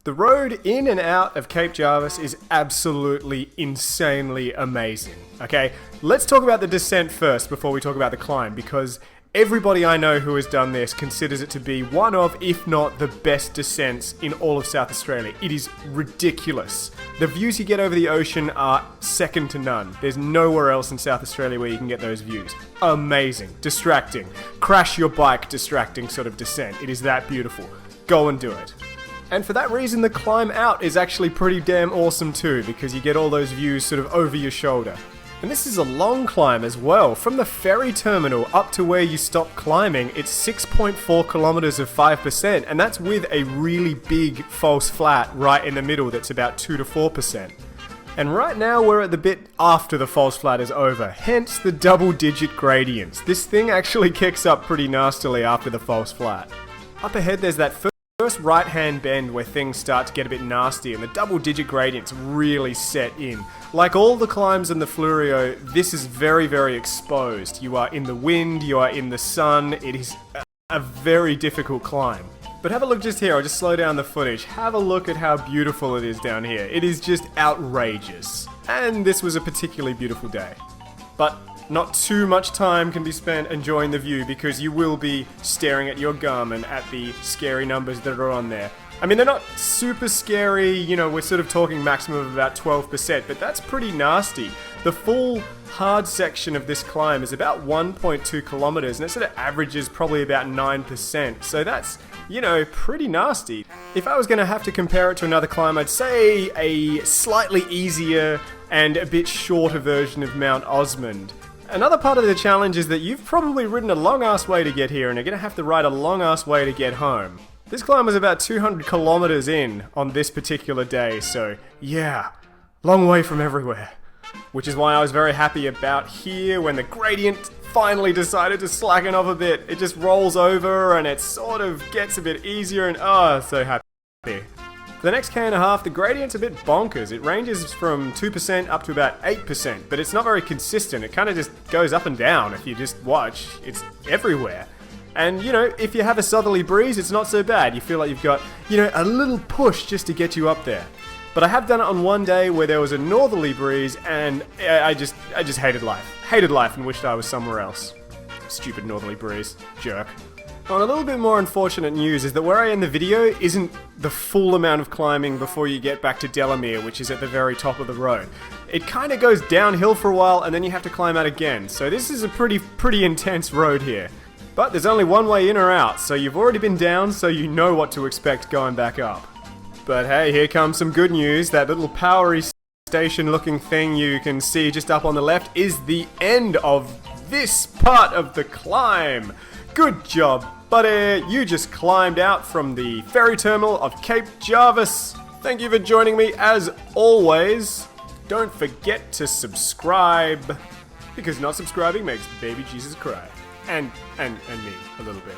The road in and out of Cape Jervis is absolutely insanely amazing. Okay, let's talk about the descent first before we talk about the climb, because everybody I know who has done this considers it to be one of, if not the best descents in all of South Australia. It is ridiculous. The views you get over the ocean are second to none. There's nowhere else in South Australia where you can get those views. Amazing, distracting, crash your bike distracting sort of descent. It is that beautiful. Go and do it. And for that reason, the climb out is actually pretty damn awesome too, because you get all those views sort of over your shoulder. And this is a long climb as well. From the ferry terminal up to where you stop climbing, it's 6.4 kilometers of 5%, and that's with a really big false flat right in the middle that's about 2 to 4%. And right now we're at the bit after the false flat is over, hence the double-digit gradients. This thing actually kicks up pretty nastily after the false flat. Up ahead there's that first right-hand bend where things start to get a bit nasty and the double-digit gradients really set in. Like all the climbs in the Flurio, this is very, very exposed. You are in the wind, you are in the sun, it is a very difficult climb. But have a look just here, I'll just slow down the footage. Have a look at how beautiful it is down here. It is just outrageous. And this was a particularly beautiful day. But not too much time can be spent enjoying the view because you will be staring at your Garmin at the scary numbers that are on there. I mean, they're not super scary, you know, we're sort of talking maximum of about 12%, but that's pretty nasty. The full hard section of this climb is about 1.2 kilometers, and it sort of averages probably about 9%, so that's, you know, pretty nasty. If I was going to have to compare it to another climb, I'd say a slightly easier and a bit shorter version of Mount Osmond. Another part of the challenge is that you've probably ridden a long-ass way to get here, and you're going to have to ride a long-ass way to get home. This climb was about 200 kilometers in on this particular day, so yeah, long way from everywhere. Which is why I was very happy about here when the gradient finally decided to slacken off a bit. It just rolls over and it sort of gets a bit easier and so happy. For the next K&a-half, the gradient's a bit bonkers. It ranges from 2% up to about 8%, but it's not very consistent. It kind of just goes up and down if you just watch. It's everywhere. And, you know, if you have a southerly breeze, it's not so bad. You feel like you've got, you know, a little push just to get you up there. But I have done it on one day where there was a northerly breeze, and I just hated life. Hated life and wished I was somewhere else. Stupid northerly breeze. Jerk. On a little bit more unfortunate news is that where I end the video isn't the full amount of climbing before you get back to Delamere, which is at the very top of the road. It kind of goes downhill for a while, and then you have to climb out again. So this is a pretty intense road here. But there's only one way in or out, so you've already been down, so you know what to expect going back up. But hey, here comes some good news. That little powery station looking thing you can see just up on the left is the end of this part of the climb. Good job, buddy. You just climbed out from the ferry terminal of Cape Jervis. Thank you for joining me as always. Don't forget to subscribe, because not subscribing makes baby Jesus cry. And me, a little bit.